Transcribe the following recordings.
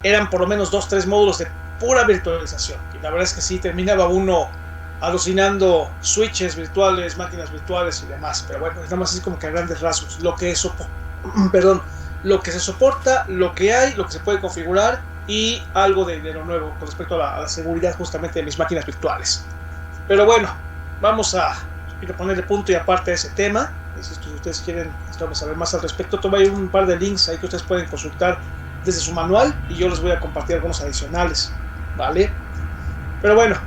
eran por lo menos 2-3 módulos de pura virtualización. Y la verdad es que sí, terminaba uno alucinando switches virtuales, máquinas virtuales y demás. Pero bueno, nada más así como que a grandes rasgos. Lo que se soporta, lo que hay, lo que se puede configurar y algo de lo nuevo con respecto a la seguridad justamente de mis máquinas virtuales. Pero bueno, vamos a ponerle punto y aparte a ese tema. Si ustedes quieren saber más al respecto, toma ahí un par de links ahí que ustedes pueden consultar desde su manual y yo les voy a compartir algunos adicionales, ¿vale? Pero bueno,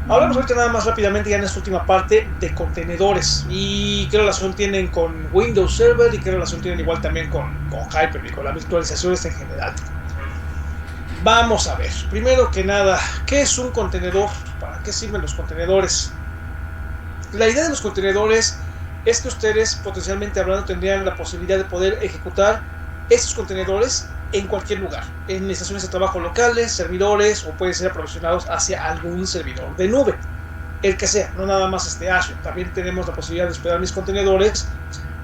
hablamos ahorita nada más rápidamente ya en esta última parte de contenedores y qué relación tienen con Windows Server y qué relación tienen igual también con Hyper-V, con la virtualización en general. Vamos a ver, primero que nada, ¿qué es un contenedor? ¿Para qué sirven los contenedores? La idea de los contenedores es que ustedes potencialmente hablando tendrían la posibilidad de poder ejecutar estos contenedores en cualquier lugar, en estaciones de trabajo locales, servidores o pueden ser aprovisionados hacia algún servidor de nube, el que sea, no nada más Azure. También tenemos la posibilidad de hospedar mis contenedores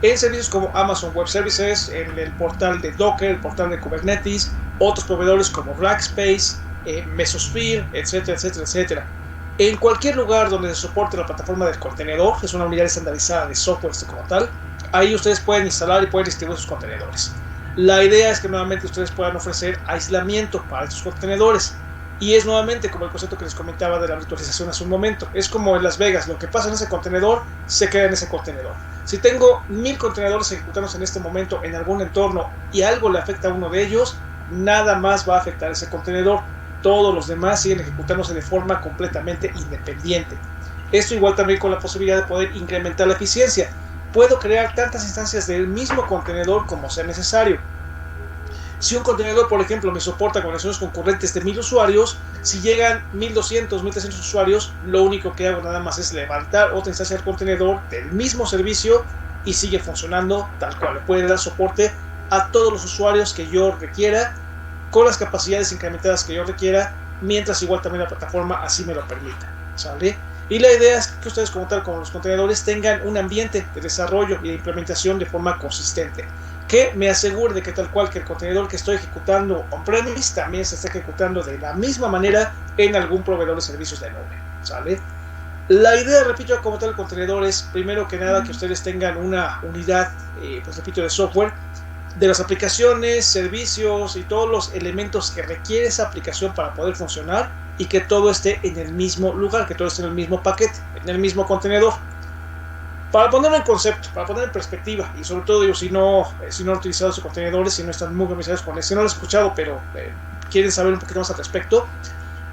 en servicios como Amazon Web Services, en el portal de Docker, el portal de Kubernetes, otros proveedores como Rackspace, Mesosphere, etcétera, etcétera, etcétera. En cualquier lugar donde se soporte la plataforma del contenedor, que es una unidad estandarizada de software como tal, ahí ustedes pueden instalar y pueden distribuir sus contenedores. La idea es que nuevamente ustedes puedan ofrecer aislamiento para estos contenedores. Y es nuevamente como el concepto que les comentaba de la virtualización hace un momento. Es como en Las Vegas, lo que pasa en ese contenedor se queda en ese contenedor. Si tengo 1000 contenedores ejecutándose en este momento en algún entorno y algo le afecta a uno de ellos, nada más va a afectar ese contenedor. Todos los demás siguen ejecutándose de forma completamente independiente. Esto igual también con la posibilidad de poder incrementar la eficiencia. Puedo crear tantas instancias del mismo contenedor como sea necesario. Si un contenedor, por ejemplo, me soporta conexiones concurrentes de 1000 usuarios, si llegan 1200, 1300 usuarios, lo único que hago nada más es levantar otra instancia del contenedor del mismo servicio y sigue funcionando tal cual. Le puede dar soporte a todos los usuarios que yo requiera, con las capacidades incrementadas que yo requiera, mientras igual también la plataforma así me lo permita, ¿sale? Y la idea es que ustedes como tal, como los contenedores, tengan un ambiente de desarrollo y de implementación de forma consistente, que me asegure de que tal cual que el contenedor que estoy ejecutando on-premise también se esté ejecutando de la misma manera en algún proveedor de servicios de nube, ¿sale? La idea, repito, como tal el contenedor es, primero que nada, que ustedes tengan una unidad, pues repito, de software, de las aplicaciones, servicios y todos los elementos que requiere esa aplicación para poder funcionar y que todo esté en el mismo lugar, que todo esté en el mismo paquete, en el mismo contenedor. Para ponerlo en concepto, para poner en perspectiva, y sobre todo digo, si no han utilizado sus contenedores, si no están muy familiarizados con eso, si no lo han escuchado, pero quieren saber un poquito más al respecto,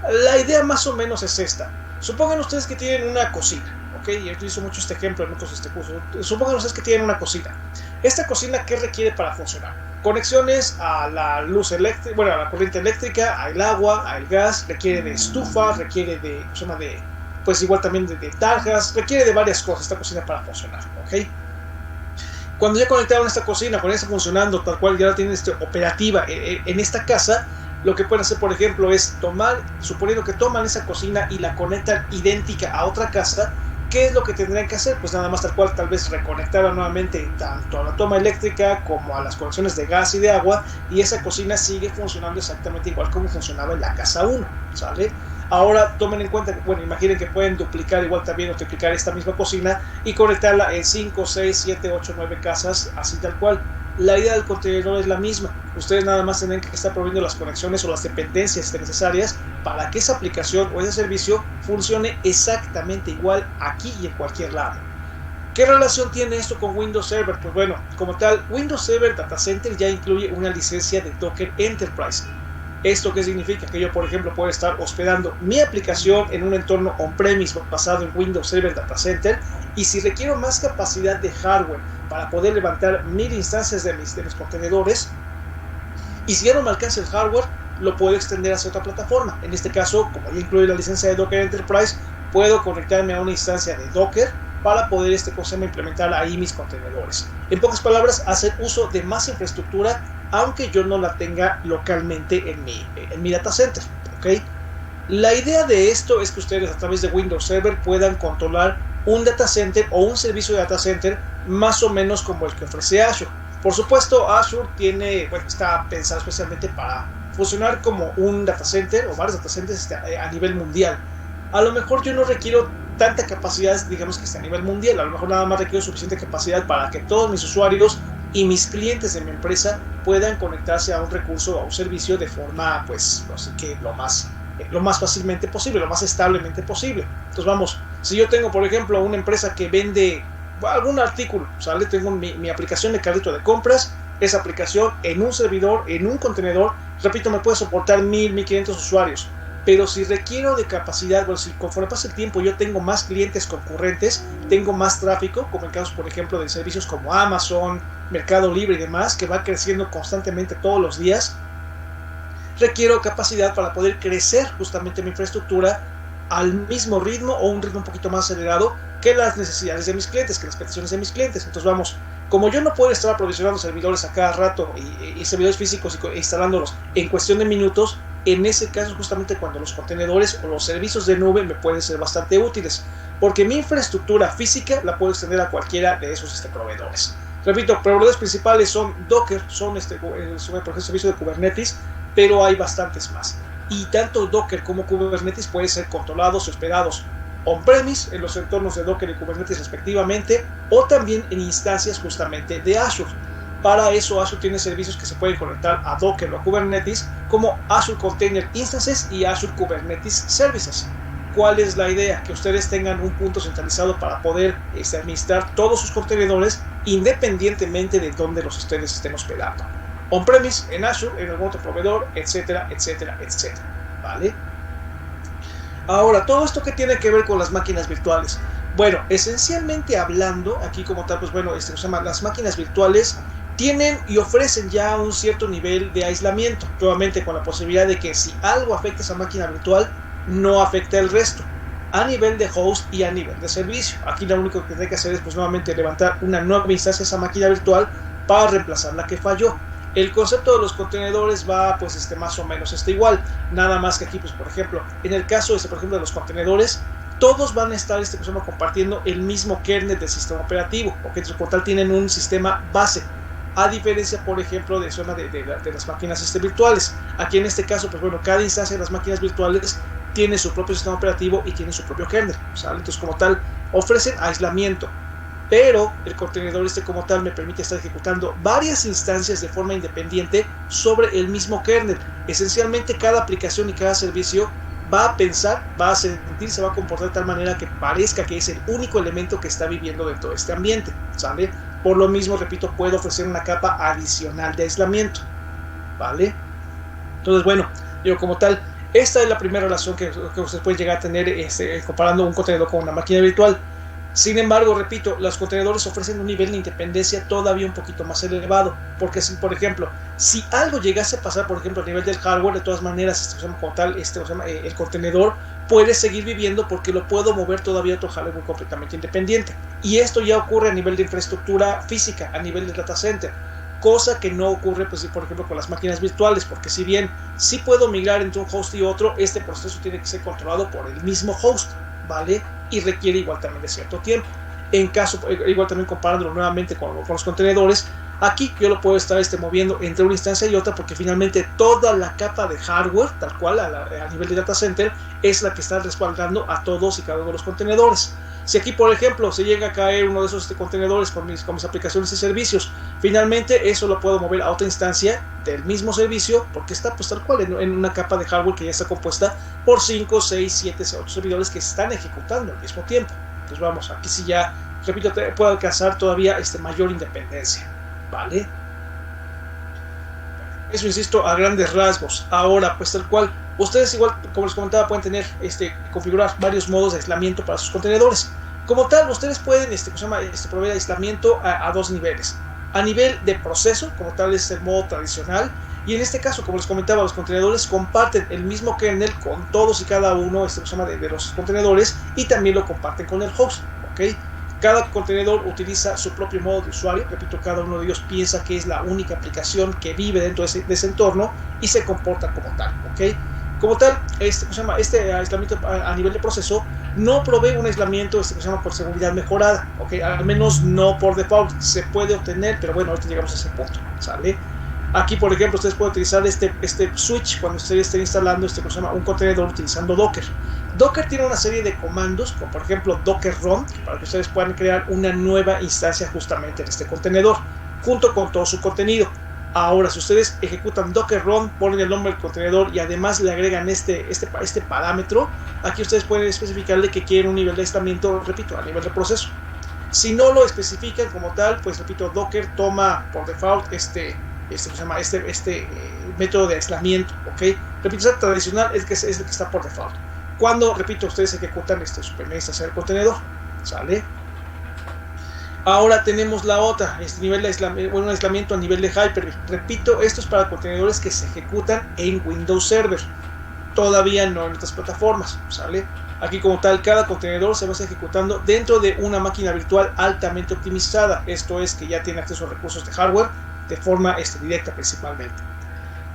la idea más o menos es esta. Supongan ustedes que tienen una cocina, ¿ok? Y utilizo mucho este ejemplo en muchos de este curso. Supongan ustedes que tienen una cocina. Esta cocina, ¿qué requiere para funcionar? Conexiones a la luz eléctrica, bueno, a la corriente eléctrica, al agua, al gas, requiere de estufa, requiere de, pues igual también de tarjas, requiere de varias cosas esta cocina para funcionar, ¿ok? Cuando ya conectaron esta cocina, cuando ya está funcionando, tal cual ya la tienen operativa en esta casa, lo que pueden hacer, por ejemplo, es suponiendo que toman esa cocina y la conectan idéntica a otra casa, ¿qué es lo que tendrían que hacer? Pues nada más tal cual, tal vez reconectarla nuevamente tanto a la toma eléctrica como a las conexiones de gas y de agua, y esa cocina sigue funcionando exactamente igual como funcionaba en la casa 1, ¿sale? Ahora tomen en cuenta que, bueno, imaginen que pueden duplicar igual también o triplicar esta misma cocina y conectarla en 5, 6, 7, 8, 9 casas, así tal cual. La idea del contenedor es la misma. Ustedes nada más tienen que estar proveyendo las conexiones o las dependencias necesarias para que esa aplicación o ese servicio funcione exactamente igual aquí y en cualquier lado. ¿Qué relación tiene esto con Windows Server? Pues bueno, como tal, Windows Server Data Center ya incluye una licencia de Docker Enterprise. ¿Esto qué significa? Que yo, por ejemplo, puedo estar hospedando mi aplicación en un entorno on-premise basado en Windows Server Data Center, y si requiero más capacidad de hardware para poder levantar 1000 instancias de mis contenedores, y si ya no me alcanza el hardware, lo puedo extender hacia otra plataforma. En este caso, como ya incluye la licencia de Docker Enterprise, puedo conectarme a una instancia de Docker para poder implementar ahí mis contenedores. En pocas palabras, hacer uso de más infraestructura, aunque yo no la tenga localmente en mi data center, ¿ok? La idea de esto es que ustedes a través de Windows Server puedan controlar un data center o un servicio de data center más o menos como el que ofrece Azure. Por supuesto, Azure está pensado especialmente para funcionar como un data center o varios data centers a nivel mundial. A lo mejor yo no requiero tanta capacidad, digamos que esté a nivel mundial, a lo mejor nada más requiero suficiente capacidad para que todos mis usuarios y mis clientes de mi empresa puedan conectarse a un recurso o a un servicio de forma, pues, no sé qué, lo más fácilmente posible, lo más establemente posible. Entonces vamos, si yo tengo por ejemplo una empresa que vende algún artículo, ¿sale? Tengo mi aplicación de carrito de compras, esa aplicación en un servidor, en un contenedor, repito, me puede soportar 1500 usuarios. Pero si requiero de capacidad, bueno, si conforme pasa el tiempo yo tengo más clientes concurrentes, tengo más tráfico, como en casos, por ejemplo, de servicios como Amazon, Mercado Libre y demás, que va creciendo constantemente todos los días, requiero capacidad para poder crecer justamente mi infraestructura al mismo ritmo o un ritmo un poquito más acelerado que las necesidades de mis clientes, que las peticiones de mis clientes. Entonces vamos, como yo no puedo estar aprovisionando servidores a cada rato y servidores físicos y instalándolos en cuestión de minutos, en ese caso justamente cuando los contenedores o los servicios de nube me pueden ser bastante útiles, porque mi infraestructura física la puedo extender a cualquiera de esos proveedores. Repito, proveedores principales son Docker, son por ejemplo el servicio de Kubernetes, pero hay bastantes más. Y tanto Docker como Kubernetes pueden ser controlados y hospedados on-premise en los entornos de Docker y Kubernetes respectivamente, o también en instancias justamente de Azure. Para eso Azure tiene servicios que se pueden conectar a Docker o a Kubernetes, como Azure Container Instances y Azure Kubernetes Services. ¿Cuál es la idea? Que ustedes tengan un punto centralizado para poder administrar todos sus contenedores independientemente de dónde los ustedes estén hospedando. On-premise, en Azure, en algún otro proveedor, etcétera, etcétera, etcétera. ¿Vale? Ahora, todo esto que tiene que ver con las máquinas virtuales. Bueno, esencialmente hablando, aquí como tal, pues bueno, se llama, las máquinas virtuales tienen y ofrecen ya un cierto nivel de aislamiento, nuevamente con la posibilidad de que si algo afecta a esa máquina virtual, no afecta el resto, a nivel de host y a nivel de servicio. Aquí lo único que tiene que hacer es pues nuevamente levantar una nueva instancia de esa máquina virtual para reemplazar la que falló. El concepto de los contenedores va pues más o menos igual, nada más que aquí pues por ejemplo, en el caso por ejemplo de los contenedores, todos van a estar compartiendo el mismo kernel del sistema operativo, porque por tal tienen un sistema base, a diferencia por ejemplo de las máquinas virtuales. Aquí en este caso pues bueno, cada instancia de las máquinas virtuales tiene su propio sistema operativo y tiene su propio kernel, ¿sale? Entonces como tal ofrecen aislamiento, pero el contenedor como tal me permite estar ejecutando varias instancias de forma independiente sobre el mismo kernel. Esencialmente cada aplicación y cada servicio va a pensar, va a sentir, se va a comportar de tal manera que parezca que es el único elemento que está viviendo dentro de este ambiente, ¿sale? Por lo mismo, repito, puedo ofrecer una capa adicional de aislamiento, ¿vale? Entonces, bueno, yo como tal, esta es la primera relación que ustedes pueden llegar a tener comparando un contenedor con una máquina virtual. Sin embargo, repito, los contenedores ofrecen un nivel de independencia todavía un poquito más elevado, porque si, por ejemplo, si algo llegase a pasar, por ejemplo, a nivel del hardware, de todas maneras, como tal, el contenedor puede seguir viviendo porque lo puedo mover todavía a otro hardware completamente independiente. Y esto ya ocurre a nivel de infraestructura física, a nivel de data center, cosa que no ocurre, pues, por ejemplo, con las máquinas virtuales, porque si bien sí puedo migrar entre un host y otro, este proceso tiene que ser controlado por el mismo host, ¿vale? Y requiere igual también de cierto tiempo. En caso, igual también comparándolo nuevamente con los contenedores, aquí yo lo puedo estar moviendo entre una instancia y otra, porque finalmente toda la capa de hardware, tal cual a nivel de data center, es la que está respaldando a todos y cada uno de los contenedores. Si aquí, por ejemplo, se llega a caer uno de esos contenedores con mis aplicaciones y servicios, finalmente eso lo puedo mover a otra instancia del mismo servicio, porque está pues tal cual en una capa de hardware que ya está compuesta por 5, 6, 7, 8 servidores que están ejecutando al mismo tiempo. Entonces vamos, aquí sí ya, repito, puedo alcanzar todavía mayor independencia, ¿vale? Eso, insisto, a grandes rasgos. Ahora, pues tal cual, ustedes igual, como les comentaba, pueden tener, configurar varios modos de aislamiento para sus contenedores. Como tal, ustedes pueden, proveer aislamiento a dos niveles. A nivel de proceso, como tal es el modo tradicional, y en este caso, como les comentaba, los contenedores comparten el mismo kernel con todos y cada uno de los contenedores, y también lo comparten con el host, ¿ok? Cada contenedor utiliza su propio modo de usuario, repito, cada uno de ellos piensa que es la única aplicación que vive dentro de ese entorno y se comporta como tal, ¿ok? Como tal, este aislamiento a nivel de proceso no provee un aislamiento por seguridad mejorada, ¿ok? Al menos no por default, se puede obtener, pero bueno, ahorita llegamos a ese punto, ¿sale? Aquí, por ejemplo, ustedes pueden utilizar este switch cuando ustedes estén instalando un contenedor utilizando Docker. Docker tiene una serie de comandos, como por ejemplo Docker Run, para que ustedes puedan crear una nueva instancia justamente en este contenedor, junto con todo su contenido. Ahora, si ustedes ejecutan Docker Run, ponen el nombre del contenedor y además le agregan este parámetro, aquí ustedes pueden especificarle que quieren un nivel de aislamiento, repito, a nivel de proceso. Si no lo especifican como tal, pues repito, Docker toma por default este método de aislamiento, ¿ok? Repito, el tradicional es el que está por default. Cuando, repito, ustedes ejecutan su primera instancia del contenedor, ¿sale? Ahora tenemos la otra, nivel de aislamiento, un aislamiento a nivel de Hyper-V. Repito, esto es para contenedores que se ejecutan en Windows Server, todavía no en otras plataformas, ¿sale? Aquí como tal, cada contenedor se va a estar ejecutando dentro de una máquina virtual altamente optimizada, esto es que ya tiene acceso a recursos de hardware de forma directa principalmente.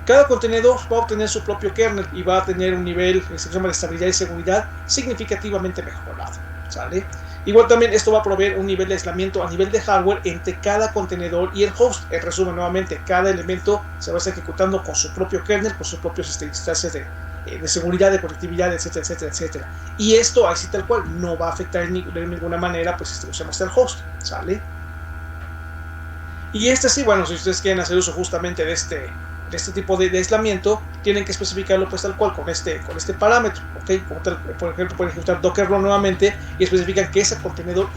Cada contenedor va a obtener su propio kernel y va a tener un nivel de estabilidad y seguridad significativamente mejorado, ¿sale? Igual también esto va a proveer un nivel de aislamiento a nivel de hardware entre cada contenedor y el host. En resumen, nuevamente, cada elemento se va a estar ejecutando con su propio kernel, con sus propios instancias de seguridad, de conectividad, etcétera, etcétera, etcétera. Y esto, así tal cual, no va a afectar de ninguna manera, pues, el host, ¿sale? Y sí, bueno, si ustedes quieren hacer uso justamente de este tipo de aislamiento, tienen que especificarlo pues tal cual con este parámetro, ¿ok? Como tal, por ejemplo, pueden ejecutar Docker Run nuevamente y especifican que esa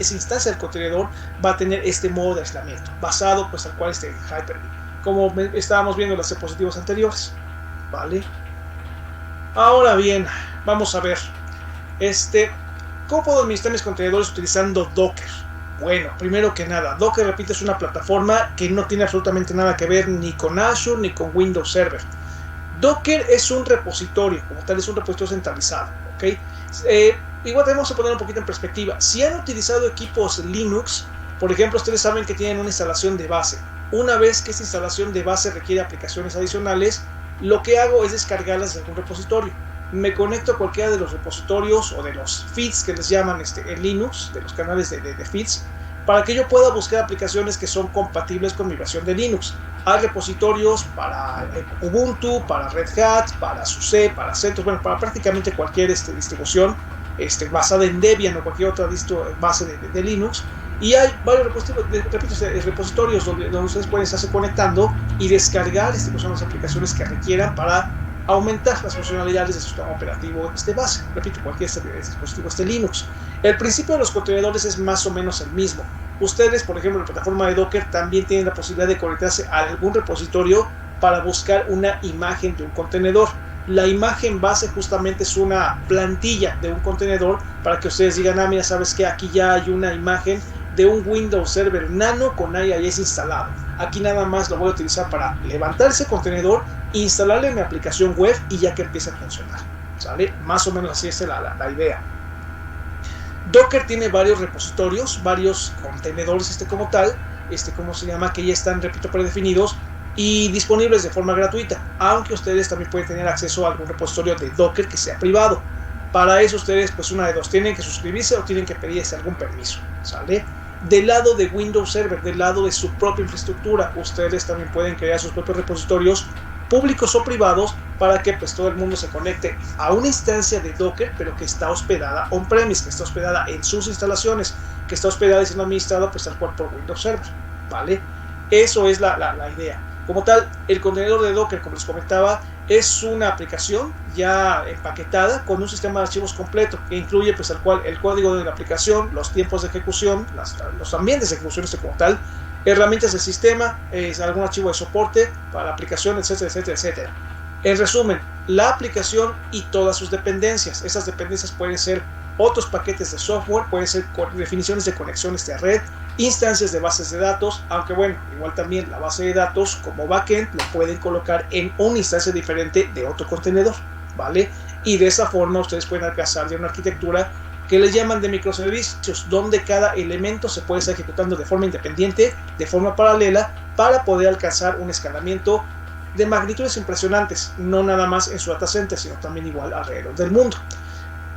instancia del contenedor va a tener este modo de aislamiento, basado pues tal cual en Hyper-V, como estábamos viendo en las diapositivas anteriores, ¿vale? Ahora bien, vamos a ver, ¿cómo puedo administrar mis contenedores utilizando Docker? Bueno, primero que nada, Docker, repito, es una plataforma que no tiene absolutamente nada que ver ni con Azure ni con Windows Server. Docker es un repositorio, como tal, es un repositorio centralizado, ¿ok? Igual tenemos que poner un poquito en perspectiva. Si han utilizado equipos Linux, por ejemplo, ustedes saben que tienen una instalación de base. Una vez que esta instalación de base requiere aplicaciones adicionales, lo que hago es descargarlas de algún repositorio. Me conecto a cualquiera de los repositorios o de los feeds que les llaman en Linux, de los canales de feeds, para que yo pueda buscar aplicaciones que son compatibles con mi versión de Linux. Hay repositorios para Ubuntu, para Red Hat, para SUSE, para CentOS, bueno, para prácticamente cualquier distribución basada en Debian o cualquier otra base de Linux. Y hay varios repositorios donde ustedes pueden estarse conectando y descargar las aplicaciones que requieran para aumentar las funcionalidades de su sistema operativo base. Repito, cualquier dispositivo Linux. El principio de los contenedores es más o menos el mismo. Ustedes, por ejemplo, en la plataforma de Docker también tienen la posibilidad de conectarse a algún repositorio para buscar una imagen de un contenedor. La imagen base justamente es una plantilla de un contenedor para que ustedes digan, mira, ¿sabes qué? Aquí ya hay una imagen de un Windows Server Nano con IIS instalado. Aquí nada más lo voy a utilizar para levantar ese contenedor, instalarle mi aplicación web y ya que empiece a funcionar, ¿sale? Más o menos así es la idea. Docker tiene varios repositorios, varios contenedores como tal, ¿cómo se llama? Que ya están, repito, predefinidos y disponibles de forma gratuita, aunque ustedes también pueden tener acceso a algún repositorio de Docker que sea privado. Para eso ustedes, pues una de dos, tienen que suscribirse o tienen que pedirse algún permiso, ¿sale? Del lado de Windows Server, del lado de su propia infraestructura, ustedes también pueden crear sus propios repositorios públicos o privados para que pues todo el mundo se conecte a una instancia de Docker, pero que está hospedada on-premise, que está hospedada en sus instalaciones, que está hospedada y siendo administrada pues tal cual por Windows Server, ¿vale? Eso es la idea. Como tal, el contenedor de Docker, como les comentaba, es una aplicación ya empaquetada con un sistema de archivos completo que incluye pues tal cual el código de la aplicación, los tiempos de ejecución, los ambientes de ejecución como tal, herramientas del sistema, algún archivo de soporte para la aplicación, etcétera, etcétera, etcétera. En resumen, la aplicación y todas sus dependencias. Esas dependencias pueden ser otros paquetes de software, pueden ser definiciones de conexiones de red, instancias de bases de datos, aunque bueno, igual también la base de datos como backend lo pueden colocar en una instancia diferente de otro contenedor, ¿vale? Y de esa forma ustedes pueden alcanzar ya una arquitectura que les llaman de microservicios, donde cada elemento se puede estar ejecutando de forma independiente, de forma paralela, para poder alcanzar un escalamiento de magnitudes impresionantes, no nada más en su data center, sino también igual alrededor del mundo.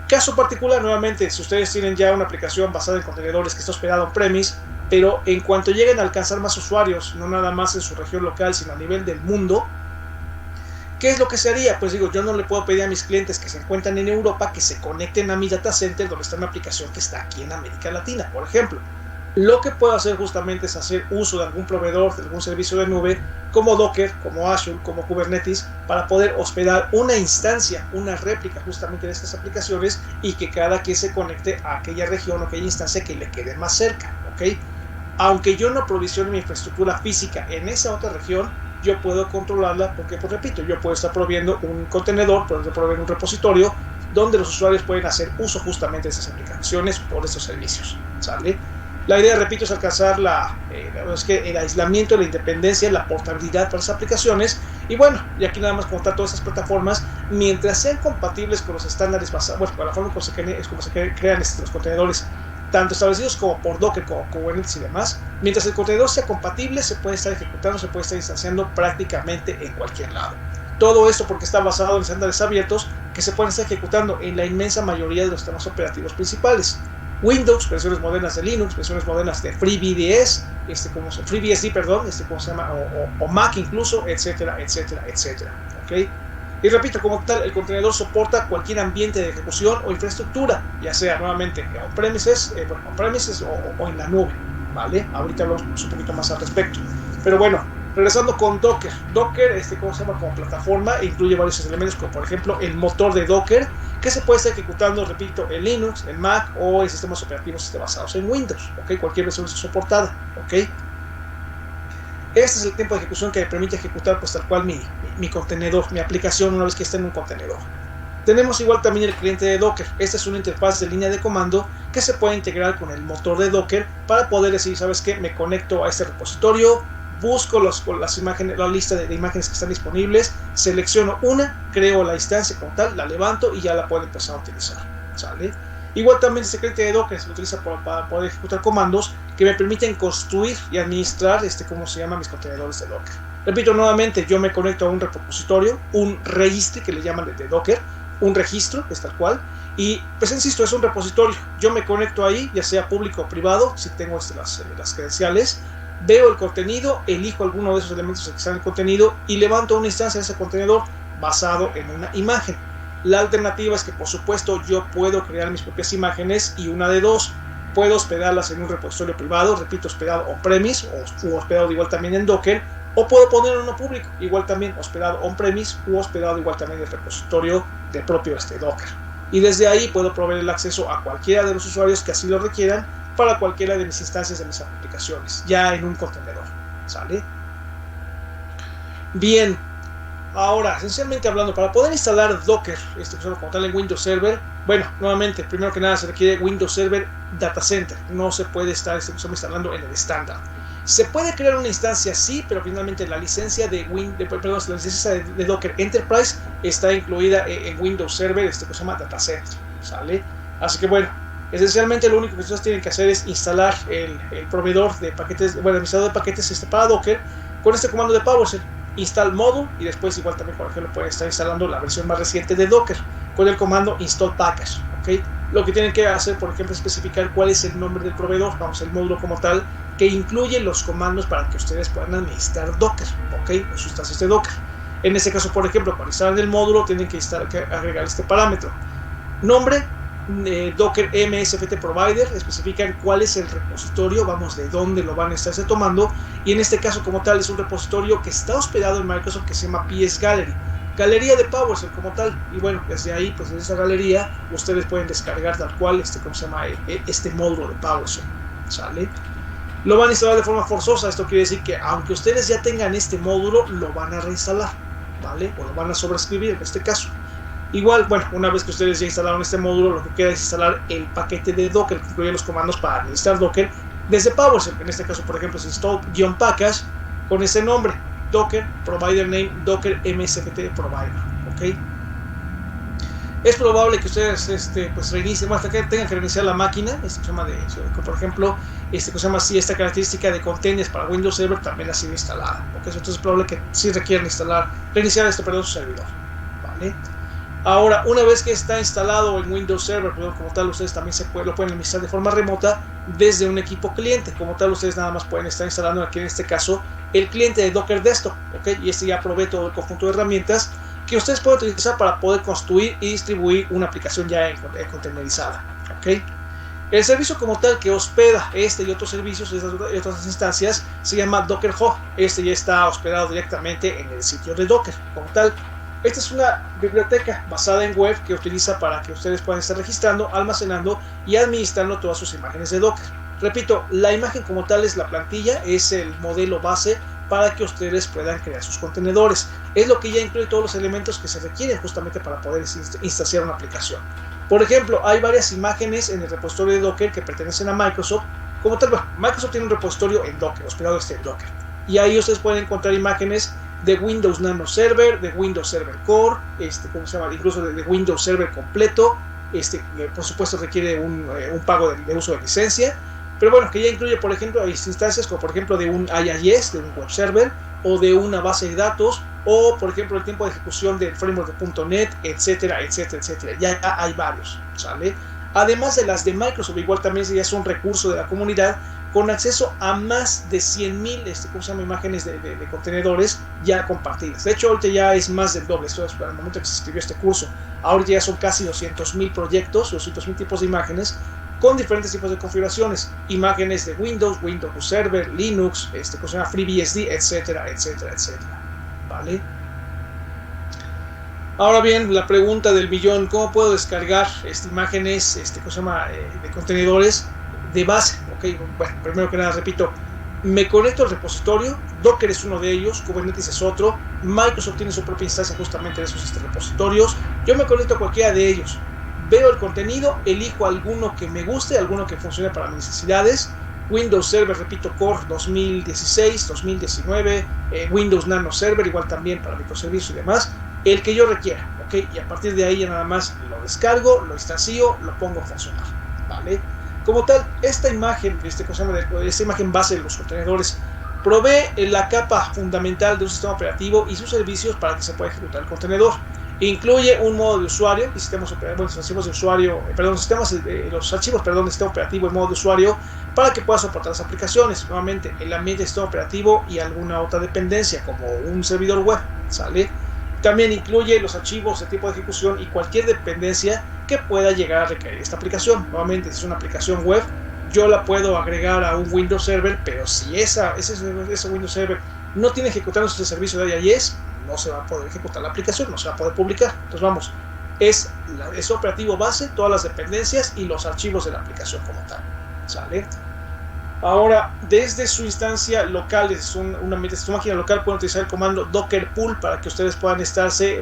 Caso particular, nuevamente, si ustedes tienen ya una aplicación basada en contenedores que está hospedada on-premise, pero en cuanto lleguen a alcanzar más usuarios, no nada más en su región local, sino a nivel del mundo, ¿qué es lo que se haría? Pues digo, yo no le puedo pedir a mis clientes que se encuentran en Europa que se conecten a mi data center donde está una aplicación que está aquí en América Latina, por ejemplo. Lo que puedo hacer justamente es hacer uso de algún proveedor, de algún servicio de nube, como Docker, como Azure, como Kubernetes, para poder hospedar una instancia, una réplica justamente de estas aplicaciones y que cada quien se conecte a aquella región o aquella instancia que le quede más cerca, ¿ok? Aunque yo no provisione mi infraestructura física en esa otra región, yo puedo controlarla porque, pues repito, yo puedo estar proveyendo un contenedor, puedo estar proveyendo un repositorio donde los usuarios pueden hacer uso justamente de esas aplicaciones o de estos servicios, ¿sale? La idea, repito, es alcanzar el aislamiento, la independencia, la portabilidad para esas aplicaciones. Y bueno, y aquí nada más contar todas estas plataformas, mientras sean compatibles con los estándares basados, bueno, con la forma como se crean los contenedores, tanto establecidos como por Docker, como Kubernetes y demás. Mientras el contenedor sea compatible, se puede estar ejecutando, se puede estar instanciando prácticamente en cualquier lado. Todo esto porque está basado en estándares abiertos que se pueden estar ejecutando en la inmensa mayoría de los sistemas operativos principales. Windows, versiones modernas de Linux, versiones modernas de FreeBSD, o Mac incluso, etcétera, etcétera, etcétera. ¿Okay? Y repito, como tal, el contenedor soporta cualquier ambiente de ejecución o infraestructura, ya sea nuevamente on-premises o en la nube, ¿vale? Ahorita hablamos un poquito más al respecto. Pero bueno, regresando con Docker. Docker, como plataforma, incluye varios elementos, como por ejemplo el motor de Docker, que se puede estar ejecutando, repito, en Linux, en Mac o en sistemas operativos basados en Windows, ¿ok? Cualquier versión soportada, ¿ok? Este es el tiempo de ejecución que me permite ejecutar pues tal cual mi contenedor, mi aplicación una vez que está en un contenedor. Tenemos igual también el cliente de Docker. Esta es una interfaz de línea de comando que se puede integrar con el motor de Docker para poder decir, ¿sabes qué? Me conecto a este repositorio, busco las imágenes, la lista de imágenes que están disponibles, selecciono una, creo la instancia como tal, la levanto y ya la puedo empezar a utilizar, ¿sale? Igual también este cliente de Docker se utiliza para poder ejecutar comandos que me permiten construir y administrar mis contenedores de Docker. Repito nuevamente, yo me conecto a un repositorio, un registro que le llaman de Docker, un registro, es tal cual, y pues insisto, es un repositorio. Yo me conecto ahí, ya sea público o privado, si tengo las credenciales, veo el contenido, elijo alguno de esos elementos que están en el contenido y levanto una instancia de ese contenedor basado en una imagen. La alternativa es que, por supuesto, yo puedo crear mis propias imágenes y una de dos, puedo hospedarlas en un repositorio privado, repito, hospedado on-premise o hospedado igual también en Docker, o puedo poner uno público, igual también hospedado on-premise o hospedado igual también en el repositorio del propio Docker. Y desde ahí puedo proveer el acceso a cualquiera de los usuarios que así lo requieran para cualquiera de mis instancias de mis aplicaciones, ya en un contenedor, ¿sale? Bien, ahora, esencialmente hablando, para poder instalar Docker, como tal en Windows Server, bueno, nuevamente, primero que nada se requiere Windows Server Data Center, no se puede estar instalando en el estándar. Se puede crear una instancia, sí, pero finalmente la licencia de Docker Enterprise está incluida en Windows Server, que se llama Data Center, ¿sale? Así que bueno, esencialmente lo único que ustedes tienen que hacer es instalar el proveedor de paquetes, el administrador de paquetes para Docker con este comando de PowerShell, install module, y después igual también por ejemplo pueden estar instalando la versión más reciente de Docker con el comando install package, ¿ok? Lo que tienen que hacer, por ejemplo, es especificar cuál es el nombre del proveedor, el módulo como tal, que incluye los comandos para que ustedes puedan administrar Docker, ¿ok? Sus instancias de Docker. En este caso, por ejemplo, para instalar el módulo tienen que agregar este parámetro. Nombre, Docker MSFT Provider, especifican cuál es el repositorio, de dónde lo van a estarse tomando, y en este caso como tal es un repositorio que está hospedado en Microsoft que se llama PS Gallery, galería de PowerShell como tal, y bueno, desde ahí, pues desde esa galería, ustedes pueden descargar tal cual este módulo de PowerShell, ¿sale? Lo van a instalar de forma forzosa, esto quiere decir que aunque ustedes ya tengan este módulo, lo van a reinstalar, ¿vale? O lo van a sobreescribir en este caso. Igual, bueno, una vez que ustedes ya instalaron este módulo, lo que queda es instalar el paquete de Docker que incluye los comandos para administrar Docker desde PowerShell. En este caso, por ejemplo, es install-package con ese nombre, Docker Provider Name, Docker MSFT Provider, ¿ok? Es probable que ustedes pues reinicien, hasta que tengan que reiniciar la máquina, por ejemplo, si esta característica de containers para Windows Server también ha sido instalada, ¿ok? Entonces es probable que sí requieran reiniciar su servidor, ¿vale? Ahora, una vez que está instalado en Windows Server, como tal, ustedes también lo pueden administrar de forma remota desde un equipo cliente. Como tal, ustedes nada más pueden estar instalando aquí en este caso el cliente de Docker Desktop, ¿ok? Y este ya provee todo el conjunto de herramientas que ustedes pueden utilizar para poder construir y distribuir una aplicación ya containerizada, ¿ok? El servicio como tal que hospeda este y otros servicios y otras instancias se llama Docker Hub. Este ya está hospedado directamente en el sitio de Docker. Como tal, esta es una biblioteca basada en web que utiliza para que ustedes puedan estar registrando, almacenando y administrando todas sus imágenes de Docker. Repito, la imagen como tal es la plantilla, es el modelo base para que ustedes puedan crear sus contenedores. Es lo que ya incluye todos los elementos que se requieren justamente para poder instanciar una aplicación. Por ejemplo, hay varias imágenes en el repositorio de Docker que pertenecen a Microsoft. Como tal, bueno, Microsoft tiene un repositorio en Docker, hospedado en Docker. Y ahí ustedes pueden encontrar imágenes de Windows Nano Server, de Windows Server Core, ¿cómo se llama? Incluso de Windows Server completo. Por supuesto requiere un pago de uso de licencia. Pero bueno, que ya incluye, por ejemplo, instancias como por ejemplo de un IIS, de un web server, o de una base de datos, o por ejemplo el tiempo de ejecución del framework de .NET, etcétera, etcétera, etcétera. Ya hay varios, ¿sale? Además de las de Microsoft, igual también ya es un recurso de la comunidad con acceso a más de 100,000 imágenes de contenedores ya compartidas. De hecho, ahorita ya es más del doble. Esto es para el momento que se escribió este curso. Ahorita ya son casi 200,000 proyectos, 200,000 tipos de imágenes con diferentes tipos de configuraciones, imágenes de Windows Server, Linux, FreeBSD, etcétera, etcétera, etcétera, ¿vale? Ahora bien, la pregunta del millón: ¿cómo puedo descargar imágenes, de contenedores de base? Okay, bueno, primero que nada, repito, me conecto al repositorio. Docker es uno de ellos, Kubernetes es otro, Microsoft tiene su propia instancia justamente de esos repositorios. Yo me conecto a cualquiera de ellos. Veo el contenido, elijo alguno que me guste, alguno que funcione para mis necesidades. Windows Server, repito, Core 2016, 2019, Windows Nano Server, igual también para microservicios y demás, el que yo requiera, ¿ok? Y a partir de ahí ya nada más lo descargo, lo instancio, lo pongo a funcionar, ¿vale? Como tal, esta imagen, esta imagen base de los contenedores provee la capa fundamental de un sistema operativo y sus servicios para que se pueda ejecutar el contenedor. Incluye un modo de usuario, los archivos de usuario, los archivos de sistema operativo en modo de usuario para que pueda soportar las aplicaciones. Nuevamente, el ambiente de sistema operativo y alguna otra dependencia como un servidor web, ¿sale? También incluye los archivos de tipo de ejecución y cualquier dependencia que pueda llegar a requerir esta aplicación. Nuevamente, si es una aplicación web, yo la puedo agregar a un Windows Server, pero si ese Windows Server no tiene ejecutando este servicio de IIS, no se va a poder ejecutar la aplicación, no se va a poder publicar. Entonces vamos, es operativo base, todas las dependencias y los archivos de la aplicación como tal, ¿sale? Ahora, desde su instancia local, desde su máquina local, pueden utilizar el comando docker pull para que ustedes puedan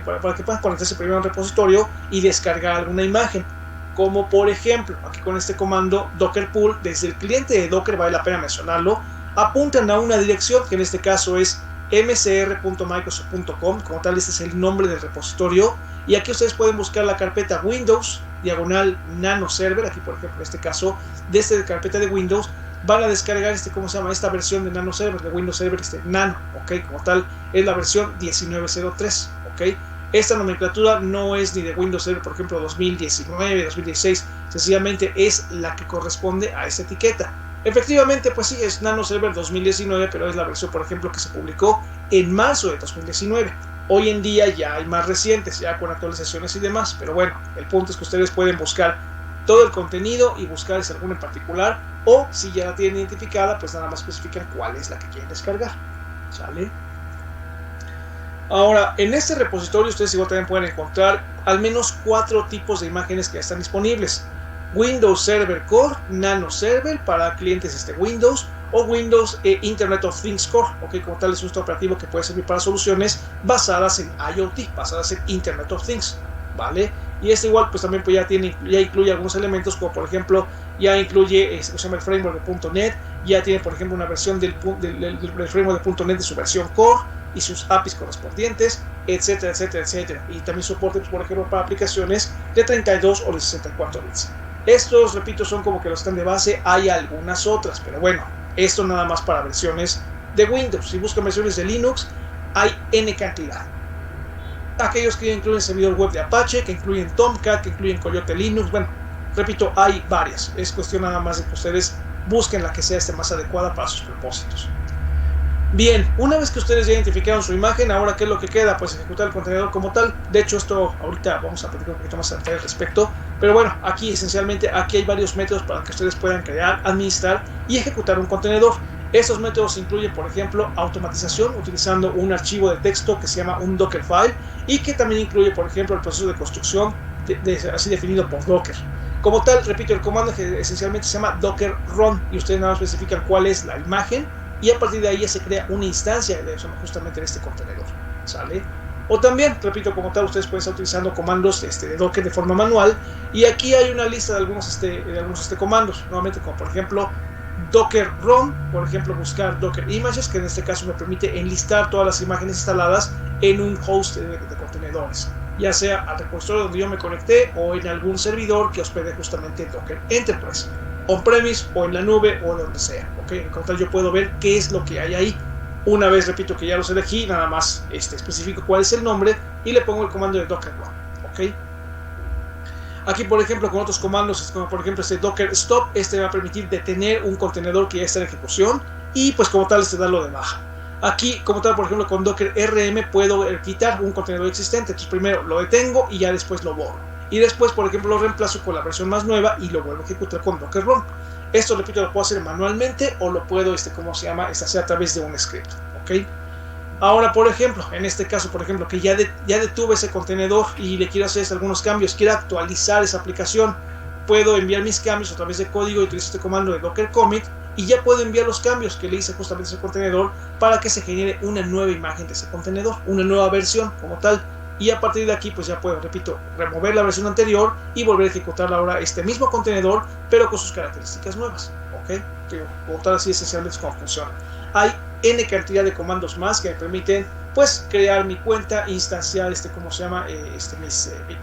para que puedan conectarse primero a un repositorio y descargar alguna imagen. Como por ejemplo, aquí con este comando docker pull, desde el cliente de Docker, vale la pena mencionarlo, apuntan a una dirección que en este caso es mcr.microsoft.com. Como tal, este es el nombre del repositorio, y aquí ustedes pueden buscar la carpeta Windows /Nano Server. Aquí por ejemplo, en este caso, desde la carpeta de Windows van a descargar esta versión de Nano Server, de Windows Server Nano, ok, como tal es la versión 1903, ok. Esta nomenclatura no es ni de Windows Server, por ejemplo, 2019, 2016, sencillamente es la que corresponde a esta etiqueta. Efectivamente, pues sí, es Nano Server 2019, pero es la versión, por ejemplo, que se publicó en marzo de 2019. Hoy en día ya hay más recientes, ya con actualizaciones y demás, pero bueno, el punto es que ustedes pueden buscar todo el contenido y buscar si alguna en particular, o si ya la tienen identificada, pues nada más especifican cuál es la que quieren descargar, ¿sale? Ahora, en este repositorio ustedes igual también pueden encontrar al menos 4 tipos de imágenes que ya están disponibles: Windows Server Core, Nano Server para clientes Windows, o Windows Internet of Things Core, ok, como tal es un sistema operativo que puede servir para soluciones basadas en IoT, basadas en Internet of Things, ¿vale? Y igual pues también pues ya incluye algunos elementos, como por ejemplo ya incluye el framework de .NET, ya tiene por ejemplo una versión del framework de .NET de su versión Core y sus APIs correspondientes, etcétera, etcétera, etcétera. Y también soporte, por ejemplo, para aplicaciones de 32 o de 64 bits. Estos, repito, son como que los están de base. Hay algunas otras, pero bueno, esto nada más para versiones de Windows. Si buscan versiones de Linux, hay N cantidad. Aquellos que incluyen servidor web de Apache, que incluyen Tomcat, que incluyen Coyote Linux, bueno, repito, hay varias. Es cuestión nada más de que ustedes busquen la que sea más adecuada para sus propósitos. Bien, una vez que ustedes ya identificaron su imagen, ahora ¿qué es lo que queda? Pues ejecutar el contenedor como tal. De hecho, esto ahorita vamos a platicar un poquito más al respecto. Pero bueno, aquí esencialmente aquí hay varios métodos para que ustedes puedan crear, administrar y ejecutar un contenedor. Estos métodos incluyen, por ejemplo, automatización utilizando un archivo de texto que se llama un Dockerfile y que también incluye, por ejemplo, el proceso de construcción así definido por Docker. Como tal, repito, el comando que esencialmente se llama Docker Run y ustedes nada más especifican cuál es la imagen y a partir de ahí ya se crea una instancia de justamente en este contenedor, ¿sale? O también, repito, como tal, ustedes pueden estar utilizando comandos de Docker de forma manual y aquí hay una lista de algunos comandos, nuevamente como por ejemplo Docker Run, por ejemplo buscar Docker Images, que en este caso me permite enlistar todas las imágenes instaladas en un host de contenedores, ya sea al repositorio donde yo me conecté o en algún servidor que hospede justamente Docker Enterprise, on-premise o en la nube o donde sea, ¿ok? Con tal yo puedo ver qué es lo que hay ahí. Una vez, repito, que ya los elegí, nada más especifico cuál es el nombre y le pongo el comando de Docker Run, ¿ok? Aquí, por ejemplo, con otros comandos, como por ejemplo Docker Stop, me va a permitir detener un contenedor que ya está en ejecución y pues como tal darlo de baja. Aquí, como tal, por ejemplo, con Docker RM puedo quitar un contenedor existente. Entonces primero lo detengo y ya después lo borro. Y después, por ejemplo, lo reemplazo con la versión más nueva y lo vuelvo a ejecutar con Docker Run. Esto, repito, lo puedo hacer manualmente o lo puedo, hacer a través de un script, ¿ok? Ahora, por ejemplo, en este caso, por ejemplo, que ya detuve ese contenedor y le quiero hacer algunos cambios, quiero actualizar esa aplicación, puedo enviar mis cambios a través de código y utilizo este comando de Docker Commit y ya puedo enviar los cambios que le hice justamente a ese contenedor para que se genere una nueva imagen de ese contenedor, una nueva versión como tal. Y a partir de aquí pues ya puedo, repito, remover la versión anterior y volver a ejecutar ahora este mismo contenedor pero con sus características nuevas, ¿ok? Como tal, así esencialmente es como funciona. Hay N cantidad de comandos más que me permiten pues crear mi cuenta, instanciar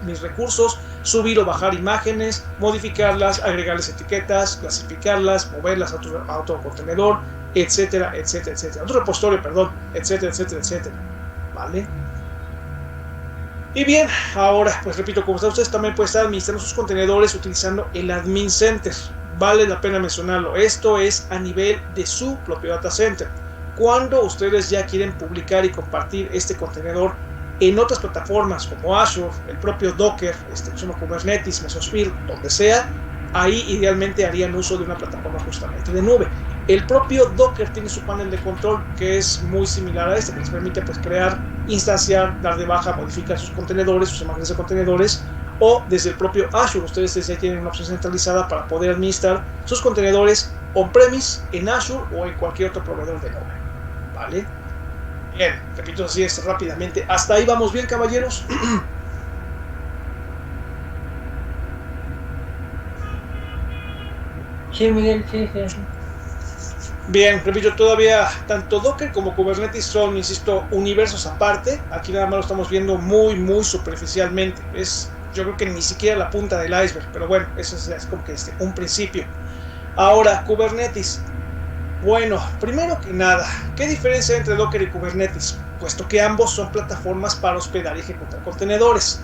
mis recursos, subir o bajar imágenes, modificarlas, agregarles etiquetas, clasificarlas, moverlas a otro contenedor, etcétera, etcétera, etcétera, otro repositorio, perdón, etcétera, etcétera, etcétera, ¿vale? Y bien, ahora, pues repito, como ustedes también pueden estar administrando sus contenedores utilizando el Admin Center. Vale la pena mencionarlo. Esto es a nivel de su propio data center. Cuando ustedes ya quieren publicar y compartir este contenedor en otras plataformas como Azure, el propio Docker, Kubernetes, Mesosphere, donde sea, ahí idealmente harían uso de una plataforma justamente de nube. El propio Docker tiene su panel de control que es muy similar a que les permite pues crear, instanciar, dar de baja, modificar sus contenedores, sus imágenes de contenedores, o desde el propio Azure ustedes ya tienen una opción centralizada para poder administrar sus contenedores on-premise, en Azure o en cualquier otro proveedor de nube, ¿vale? Bien, repito así rápidamente. Hasta ahí vamos bien, caballeros. Sí, Miguel, sí. Bien, repito, todavía tanto Docker como Kubernetes son, insisto, universos aparte. Aquí nada más lo estamos viendo muy superficialmente. Yo creo que ni siquiera la punta del iceberg, pero bueno, eso es como que un principio. Ahora, Kubernetes. Bueno, primero que nada, ¿qué diferencia hay entre Docker y Kubernetes? Puesto que ambos son plataformas para hospedar y ejecutar contenedores.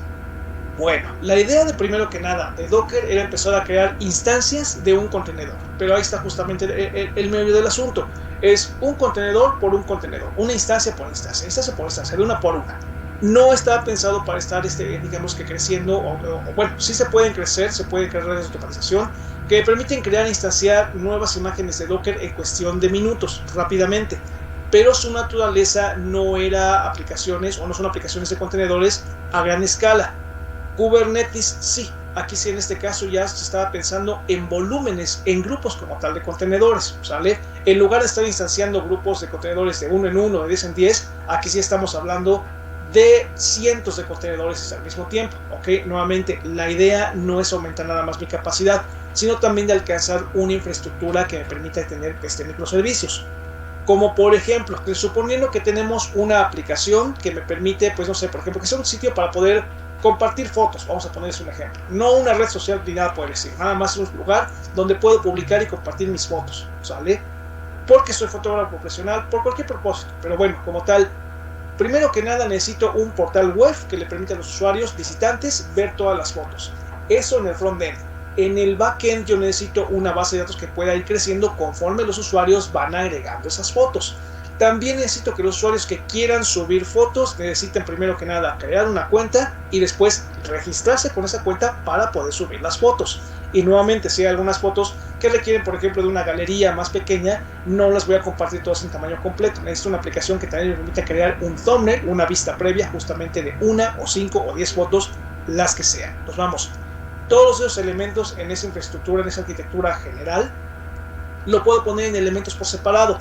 Bueno, la idea de primero que nada de Docker era empezar a crear instancias de un contenedor, pero ahí está justamente el medio del asunto. Es un contenedor por un contenedor, una instancia por instancia, de una por una. No está pensado para estar, digamos que creciendo, bueno, sí se pueden crecer, se pueden crear redes de automatización que permiten crear e instanciar nuevas imágenes de Docker en cuestión de minutos, rápidamente. Pero su naturaleza no era aplicaciones, o no son aplicaciones de contenedores a gran escala. Kubernetes sí, aquí sí en este caso ya se estaba pensando en volúmenes, en grupos como tal de contenedores, ¿sale? En lugar de estar instanciando grupos de contenedores de 1 en 1, de 10 en 10, aquí sí estamos hablando de cientos de contenedores al mismo tiempo, ¿ok? Nuevamente, la idea no es aumentar nada más mi capacidad, sino también de alcanzar una infraestructura que me permita tener microservicios. Como por ejemplo, suponiendo que tenemos una aplicación que me permite, pues no sé, por ejemplo, que sea un sitio para poder compartir fotos, vamos a ponerles un ejemplo, no una red social ni nada por decir, nada más un lugar donde puedo publicar y compartir mis fotos, ¿sale? Porque soy fotógrafo profesional, por cualquier propósito, pero bueno, como tal, primero que nada necesito un portal web que le permita a los usuarios visitantes ver todas las fotos, eso en el frontend. En el backend yo necesito una base de datos que pueda ir creciendo conforme los usuarios van agregando esas fotos. También necesito que los usuarios que quieran subir fotos necesiten primero que nada crear una cuenta y después registrarse con esa cuenta para poder subir las fotos. Y nuevamente, si hay algunas fotos que requieren, por ejemplo, de una galería más pequeña, no las voy a compartir todas en tamaño completo. Necesito una aplicación que también me permita crear un thumbnail, una vista previa justamente de 1 o 5 o 10 fotos, las que sean. Nos vamos. Todos esos elementos en esa infraestructura, en esa arquitectura general, lo puedo poner en elementos por separado.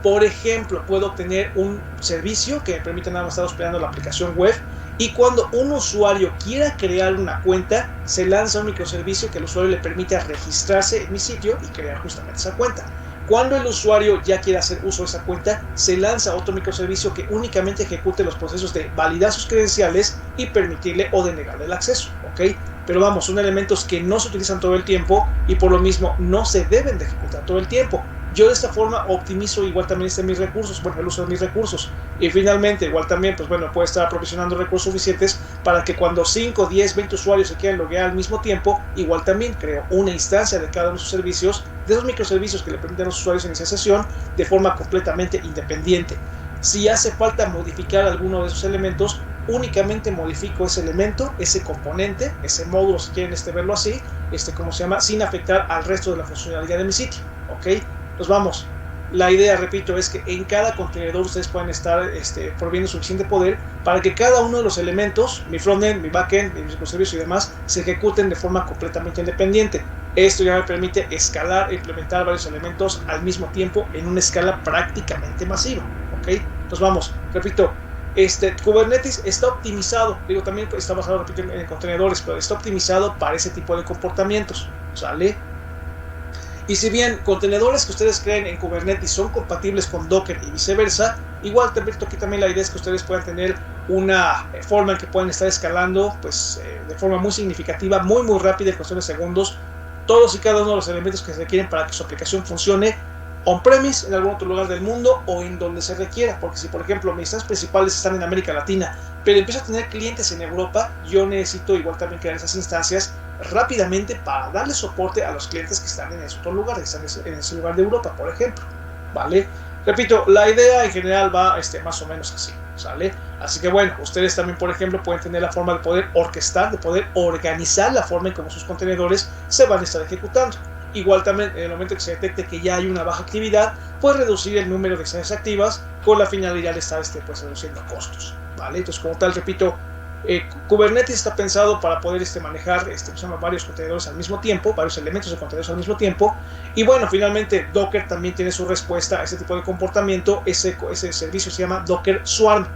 Por ejemplo, puedo obtener un servicio que me permita nada más estar hospedando la aplicación web, y cuando un usuario quiera crear una cuenta, se lanza un microservicio que al usuario le permite registrarse en mi sitio y crear justamente esa cuenta. Cuando el usuario ya quiera hacer uso de esa cuenta, se lanza otro microservicio que únicamente ejecute los procesos de validar sus credenciales y permitirle o denegarle el acceso, ¿ok? Pero vamos, son elementos que no se utilizan todo el tiempo y por lo mismo no se deben de ejecutar todo el tiempo. Yo de esta forma optimizo igual también mis recursos, bueno, el uso de mis recursos. Y finalmente, igual también, pues bueno, puedo estar aprovisionando recursos suficientes para que cuando 5, 10, 20 usuarios se quieran loguear al mismo tiempo, igual también creo una instancia de cada uno de sus servicios, de esos microservicios que le permiten a los usuarios iniciar sesión de forma completamente independiente. Si hace falta modificar alguno de esos elementos, únicamente modifico ese elemento, ese componente, ese módulo, si quieren verlo así, ¿cómo se llama? Sin afectar al resto de la funcionalidad de mi sitio, ¿ok? Nos vamos. La idea, repito, es que en cada contenedor ustedes puedan estar proveyendo suficiente poder para que cada uno de los elementos, mi frontend, mi backend, mis microservicios y demás, se ejecuten de forma completamente independiente. Esto ya me permite escalar e implementar varios elementos al mismo tiempo en una escala prácticamente masiva, ¿ok? Nos vamos. Repito, Kubernetes está optimizado, digo, también está basado, repito, en contenedores, pero está optimizado para ese tipo de comportamientos, ¿sale? Y si bien contenedores que ustedes creen en Kubernetes son compatibles con Docker y viceversa, igual aquí también la idea es que ustedes puedan tener una forma en que puedan estar escalando pues, de forma muy significativa, muy rápida, en cuestión de segundos, todos y cada uno de los elementos que se requieren para que su aplicación funcione on-premise en algún otro lugar del mundo o en donde se requiera. Porque si, por ejemplo, mis instancias principales están en América Latina, pero empiezo a tener clientes en Europa, yo necesito igual también crear esas instancias rápidamente para darle soporte a los clientes que están en ese otro lugar, que están en ese lugar de Europa, por ejemplo, ¿vale? Repito, la idea en general va más o menos así, ¿sale? Así que bueno, ustedes también, por ejemplo, pueden tener la forma de poder orquestar, de poder organizar la forma en cómo sus contenedores se van a estar ejecutando. Igual también, en el momento que se detecte que ya hay una baja actividad, puede reducir el número de instancias activas con la finalidad de estar pues, reduciendo costos, ¿vale? Entonces, como tal, repito, Kubernetes está pensado para poder manejar varios contenedores al mismo tiempo, varios elementos de contenedores al mismo tiempo. Y bueno, finalmente Docker también tiene su respuesta a ese tipo de comportamiento. Ese servicio se llama Docker Swarm,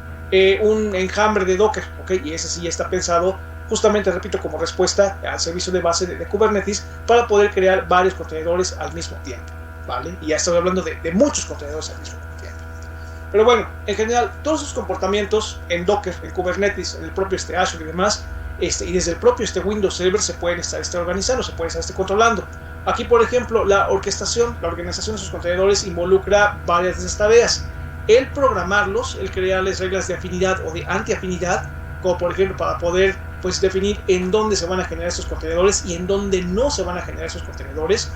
un enjambre de Docker, ¿okay? Y ese sí está pensado justamente, repito, como respuesta al servicio de base de Kubernetes para poder crear varios contenedores al mismo tiempo, ¿vale? Y ya estoy hablando de muchos contenedores al mismo tiempo. Pero bueno, en general, todos esos comportamientos en Docker, en Kubernetes, en el propio Azure y demás, y desde el propio Windows Server se pueden estar organizando, se pueden estar controlando. Aquí, por ejemplo, la organización de esos contenedores involucra varias de esas tareas. El programarlos, el crearles reglas de afinidad o de antiafinidad, como por ejemplo para poder pues, definir en dónde se van a generar esos contenedores y en dónde no se van a generar esos contenedores.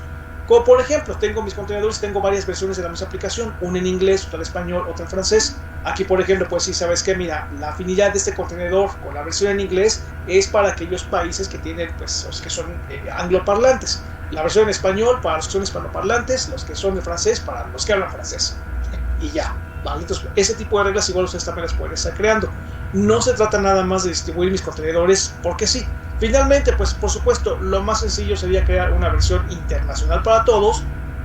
Como por ejemplo, tengo mis contenedores, tengo varias versiones de la misma aplicación, una en inglés, otra en español, otra en francés. Aquí, por ejemplo, pues si sabes que, mira, la afinidad de este contenedor con la versión en inglés es para aquellos países que tienen, pues, los que son angloparlantes. La versión en español para los que son hispanoparlantes, los que son de francés para los que hablan francés. Y ya, ¿vale? Entonces, ese tipo de reglas igual ustedes también las pueden estar creando. No se trata nada más de distribuir mis contenedores porque sí. Finalmente, pues por supuesto, lo más sencillo sería crear una versión internacional para todos,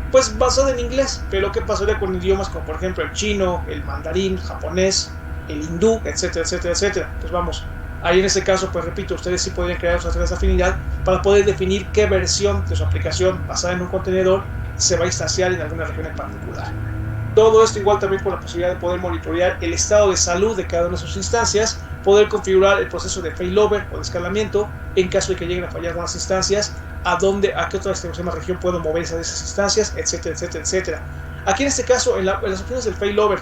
pues basada en inglés. Pero ¿qué pasaría con idiomas como por ejemplo el chino, el mandarín, japonés, el hindú, etcétera, etcétera, etcétera? Pues vamos, ahí en ese caso, pues repito, ustedes sí podrían crear sus reglas de afinidad para poder definir qué versión de su aplicación basada en un contenedor se va a instanciar en alguna región en particular. Todo esto igual también con la posibilidad de poder monitorear el estado de salud de cada una de sus instancias, poder configurar el proceso de failover o de escalamiento en caso de que lleguen a fallar algunas instancias, a qué otra región puedo moverse de esas instancias, etcétera, etcétera, etcétera. Aquí en este caso, en las opciones del failover,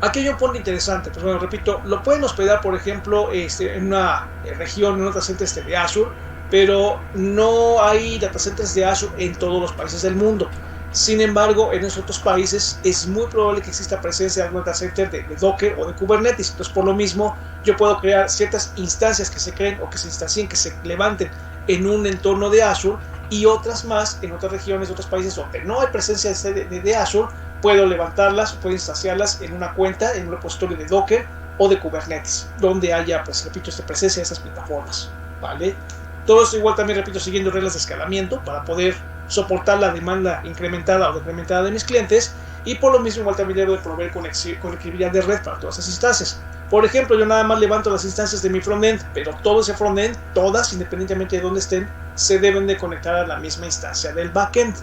aquí hay un punto interesante. Pues bueno, repito, lo pueden hospedar, por ejemplo, en una región, en otra centro de Azure, pero no hay data centers de Azure en todos los países del mundo. Sin embargo, en esos otros países es muy probable que exista presencia de algún data center de Docker o de Kubernetes. Entonces, por lo mismo, yo puedo crear ciertas instancias que se creen o que se instancien, que se levanten en un entorno de Azure, y otras más en otras regiones, otros países donde no hay presencia de Azure, puedo levantarlas, puedo instanciarlas en una cuenta, en un repositorio de Docker o de Kubernetes, donde haya, pues repito, presencia de esas plataformas, ¿vale? Todo esto igual también, repito, siguiendo reglas de escalamiento para poder soportar la demanda incrementada o decrementada de mis clientes, y por lo mismo igual también debo de proveer conectividad de red para todas esas instancias. Por ejemplo, yo nada más levanto las instancias de mi frontend, pero todo ese frontend, todas, independientemente de dónde estén, se deben de conectar a la misma instancia del backend,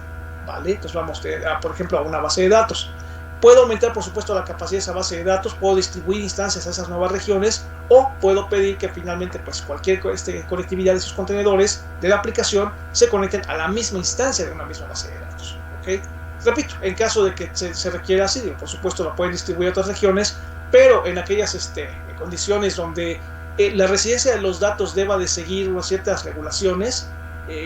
¿vale? Entonces vamos, por ejemplo, a una base de datos. Puedo aumentar, por supuesto, la capacidad de esa base de datos, puedo distribuir instancias a esas nuevas regiones, o puedo pedir que finalmente pues, cualquier conectividad de esos contenedores de la aplicación se conecten a la misma instancia de una misma base de datos, ¿ok? Repito, en caso de que se requiera así, por supuesto lo pueden distribuir a otras regiones, pero en aquellas condiciones donde la residencia de los datos deba de seguir unas ciertas regulaciones,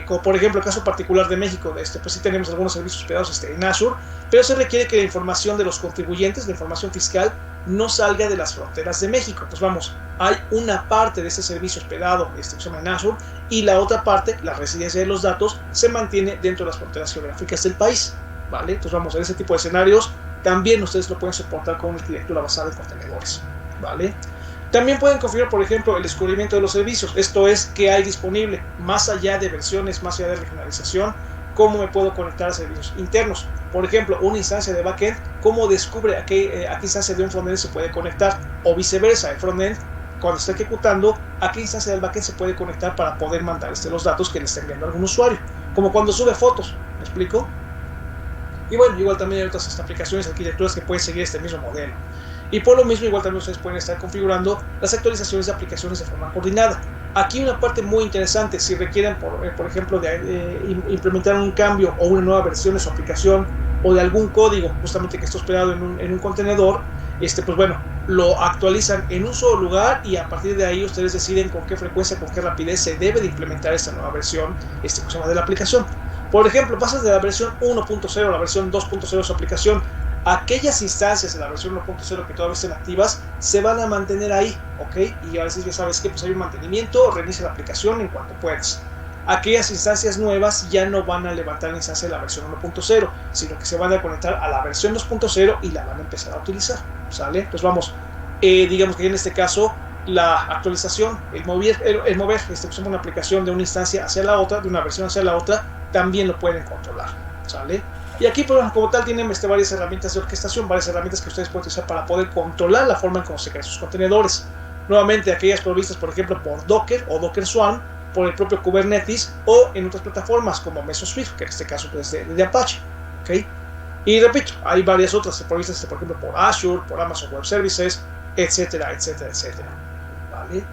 como por ejemplo el caso particular de México, pues sí tenemos algunos servicios hospedados en Azure, pero se requiere que la información de los contribuyentes, la información fiscal, no salga de las fronteras de México. Entonces vamos, hay una parte de ese servicio hospedado que se llama en Azure, y la otra parte, la residencia de los datos, se mantiene dentro de las fronteras geográficas del país, ¿vale? Entonces vamos, en ese tipo de escenarios también ustedes lo pueden soportar con una arquitectura basada en contenedores, ¿vale? También pueden configurar, por ejemplo, el descubrimiento de los servicios, esto es, qué hay disponible, más allá de versiones, más allá de regionalización, cómo me puedo conectar a servicios internos. Por ejemplo, una instancia de backend, cómo descubre a qué instancia de un frontend se puede conectar, o viceversa, el frontend, cuando está ejecutando, a qué instancia del backend se puede conectar para poder mandar los datos que le está enviando algún usuario, como cuando sube fotos, ¿me explico? Y bueno, igual también hay otras aplicaciones, arquitecturas que pueden seguir este mismo modelo. Y por lo mismo, igual también ustedes pueden estar configurando las actualizaciones de aplicaciones de forma coordinada. Aquí una parte muy interesante, si requieren, por ejemplo, de implementar un cambio o una nueva versión de su aplicación, o de algún código justamente que está hospedado en un contenedor, pues bueno, lo actualizan en un solo lugar, y a partir de ahí ustedes deciden con qué frecuencia, con qué rapidez se debe de implementar esta nueva versión de la aplicación. Por ejemplo, pasas de la versión 1.0 a la versión 2.0 de su aplicación. Aquellas instancias de la versión 1.0 que todavía estén activas se van a mantener ahí, ¿ok? Y a veces ya sabes que pues hay un mantenimiento, reinicia la aplicación en cuanto puedas. Aquellas instancias nuevas ya no van a levantar la instancia de la versión 1.0, sino que se van a conectar a la versión 2.0 y la van a empezar a utilizar, ¿sale? Entonces vamos, digamos que en este caso la actualización, el mover una aplicación de una instancia hacia la otra, de una versión hacia la otra, también lo pueden controlar, ¿sale? Y aquí, pues, como tal, tienen varias herramientas de orquestación, varias herramientas que ustedes pueden utilizar para poder controlar la forma en cómo se crean sus contenedores. Nuevamente, aquellas provistas, por ejemplo, por Docker o Docker Swarm, por el propio Kubernetes, o en otras plataformas como Mesosphere, que en este caso pues, es de Apache, ¿okay? Y repito, hay varias otras provistas, por ejemplo, por Azure, por Amazon Web Services, etcétera, etcétera, etcétera, ¿vale?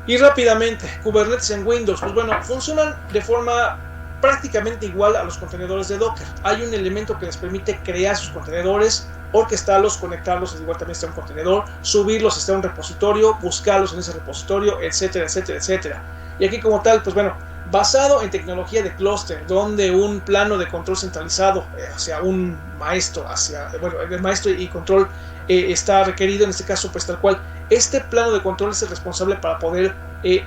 Y rápidamente, Kubernetes en Windows, pues bueno, funcionan de forma prácticamente igual a los contenedores de Docker. Hay un elemento que les permite crear sus contenedores, orquestarlos, conectarlos, igual también está un contenedor, subirlos está un repositorio, buscarlos en ese repositorio, etcétera, etcétera, etcétera. Y aquí como tal, pues bueno, basado en tecnología de clúster, donde un plano de control centralizado hacia un maestro, el maestro y control está requerido, en este caso pues tal cual, este plano de control es el responsable para poder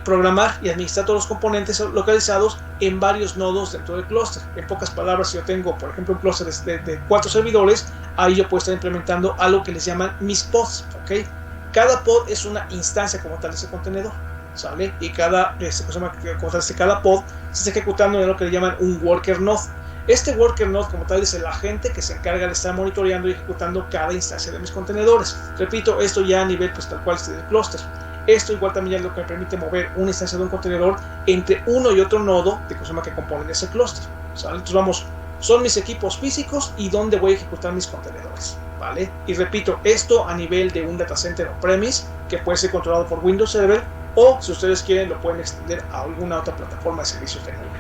programar y administrar todos los componentes localizados en varios nodos dentro del clúster. En pocas palabras, si yo tengo, por ejemplo, un clúster de 4 servidores, ahí yo puedo estar implementando algo que les llaman mis pods, ¿ok? Cada pod es una instancia como tal de ese contenedor, ¿sale? Y cada pod se está ejecutando en lo que le llaman un worker node. Este worker node como tal es el agente que se encarga de estar monitoreando y ejecutando cada instancia de mis contenedores. Repito, esto ya a nivel pues tal cual del clúster. Esto igual también es lo que me permite mover una instancia de un contenedor entre uno y otro nodo que componen ese clúster, ¿sale? Entonces vamos, son mis equipos físicos y donde voy a ejecutar mis contenedores, ¿vale? Y repito, esto a nivel de un data center on-premise que puede ser controlado por Windows Server, o si ustedes quieren lo pueden extender a alguna otra plataforma de servicios de nube,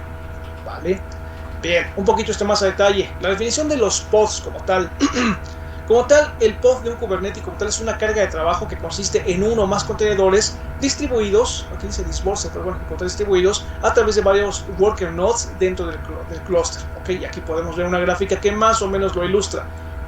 ¿vale? Bien, un poquito más a detalle. La definición de los pods como tal. Como tal, el pod de un Kubernetes como tal es una carga de trabajo que consiste en uno o más contenedores distribuidos, aquí dice dispersed, pero bueno, encontrar distribuidos a través de varios worker nodes dentro del clúster. Ok, y aquí podemos ver una gráfica que más o menos lo ilustra.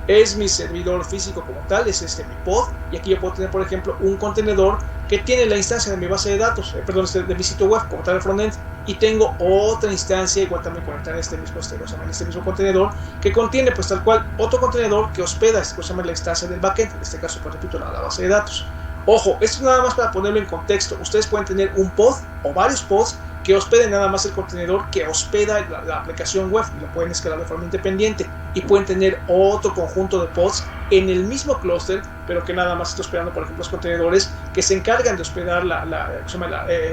Es mi servidor físico como tal, es mi pod, y aquí yo puedo tener, por ejemplo, un contenedor que tiene la instancia de mi base de datos, de mi sitio web como tal el frontend, y tengo otra instancia igual también conectada en este mismo contenedor, que contiene pues tal cual otro contenedor que hospeda la instancia del backend, en este caso pues repito la base de datos. Ojo, esto es nada más para ponerlo en contexto. Ustedes pueden tener un pod o varios pods que hospeden nada más el contenedor que hospeda la aplicación web, y lo pueden escalar de forma independiente, y pueden tener otro conjunto de pods en el mismo clúster, pero que nada más está hospedando, por ejemplo, los contenedores que se encargan de hospedar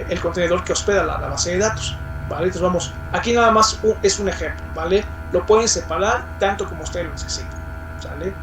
el contenedor que hospeda la base de datos, ¿vale? Entonces vamos, aquí nada más es un ejemplo, ¿vale? Lo pueden separar tanto como ustedes lo necesiten, ¿vale?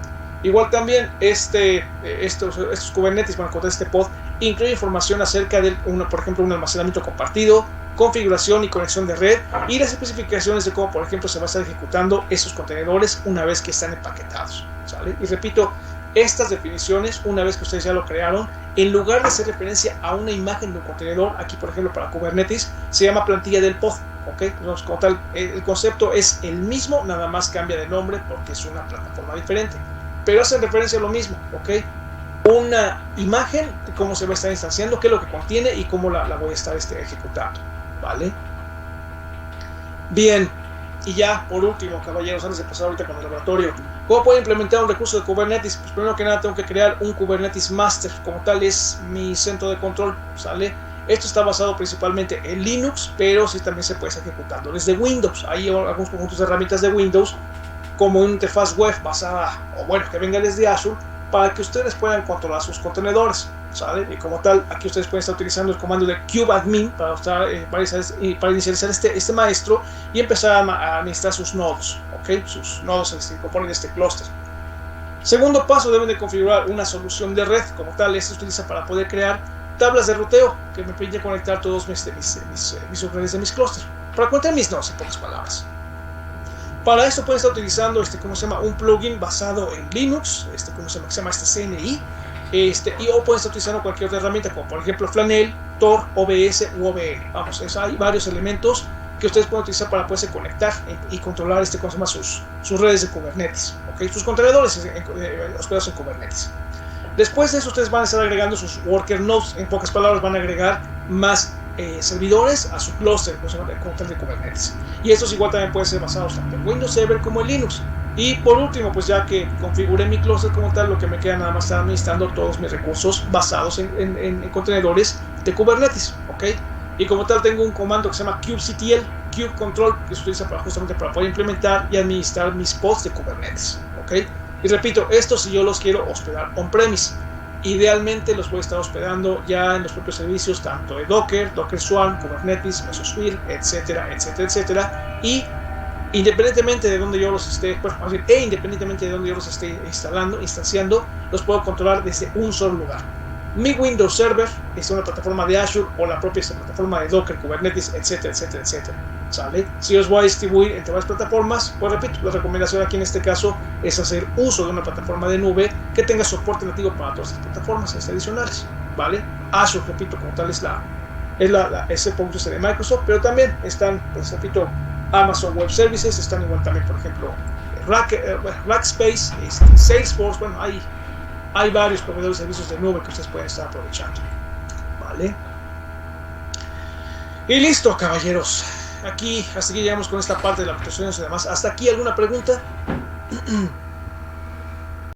Igual también estos Kubernetes, para encontrar este pod, incluye información acerca de, por ejemplo, un almacenamiento compartido, configuración y conexión de red, y las especificaciones de cómo, por ejemplo, se va a estar ejecutando esos contenedores una vez que están empaquetados, ¿sale? Y repito, estas definiciones, una vez que ustedes ya lo crearon, en lugar de hacer referencia a una imagen de un contenedor, aquí por ejemplo para Kubernetes, se llama plantilla del pod, ¿ok? Entonces, como tal, el concepto es el mismo, nada más cambia de nombre porque es una plataforma diferente, pero hacen referencia a lo mismo, ¿ok? Una imagen de cómo se va a estar instanciando, qué es lo que contiene y cómo la voy a estar ejecutando, ¿vale? Bien, y ya por último, caballeros, antes de pasar ahorita con el laboratorio, ¿cómo puedo implementar un recurso de Kubernetes? Pues primero que nada tengo que crear un Kubernetes Master, como tal es mi centro de control, ¿sale? Esto está basado principalmente en Linux, pero sí también se puede estar ejecutando desde Windows. Hay algunos conjuntos de herramientas de Windows, como una interfaz web basada, o bueno, que venga desde Azure, para que ustedes puedan controlar sus contenedores, ¿sale? Y como tal, aquí ustedes pueden estar utilizando el comando de kubeadmin para inicializar este maestro y empezar a administrar sus nodos, ¿ok? Sus nodos que componen este clúster. Segundo paso, deben de configurar una solución de red, como tal, se utiliza para poder crear tablas de ruteo que me permiten conectar todos mis subredes de mis clústeres, para conectar mis nodos, en pocas palabras. Para esto pueden estar utilizando un plugin basado en Linux, que se llama CNI, o pueden estar utilizando cualquier otra herramienta, como por ejemplo Flanel, Tor, OBS u OBN. Vamos, hay varios elementos que ustedes pueden utilizar para poderse conectar y controlar sus redes de Kubernetes, ¿okay? Sus contenedores hospedados en Kubernetes. Después de eso, ustedes van a estar agregando sus worker nodes. En pocas palabras, van a agregar más servidores a su clúster de Kubernetes, y estos igual también pueden ser basados tanto en Windows Server como en Linux. Y por último, pues ya que configuré mi clúster como tal, lo que me queda nada más estar administrando todos mis recursos basados en contenedores de Kubernetes, ¿ok? Y como tal tengo un comando que se llama kubectl, kubecontrol, que se utiliza justamente para poder implementar y administrar mis pods de Kubernetes, ¿ok? Y repito, esto si yo los quiero hospedar on-premise. Idealmente los voy a estar hospedando ya en los propios servicios, tanto de Docker, Docker Swarm, Kubernetes, Mesosphere, etcétera, etcétera, etcétera. Y independientemente de donde yo los esté, independientemente de donde yo los esté instanciando, los puedo controlar desde un solo lugar. Mi Windows Server es una plataforma de Azure o la propia plataforma de Docker, Kubernetes, etcétera, etcétera, etcétera. ¿Sale? Si os voy a distribuir entre varias plataformas, pues repito, la recomendación aquí en este caso es hacer uso de una plataforma de nube que tenga soporte nativo para todas las plataformas adicionales, ¿vale? Azure, repito, como tal es el producto de Microsoft, pero también están, pues repito, Amazon Web Services, están igual también, por ejemplo, Rackspace, Salesforce, bueno, hay varios proveedores de servicios de nube que ustedes pueden estar aprovechando, ¿vale? Y listo, caballeros. Hasta aquí llegamos con esta parte de las aplicaciones y demás. ¿Hasta aquí alguna pregunta?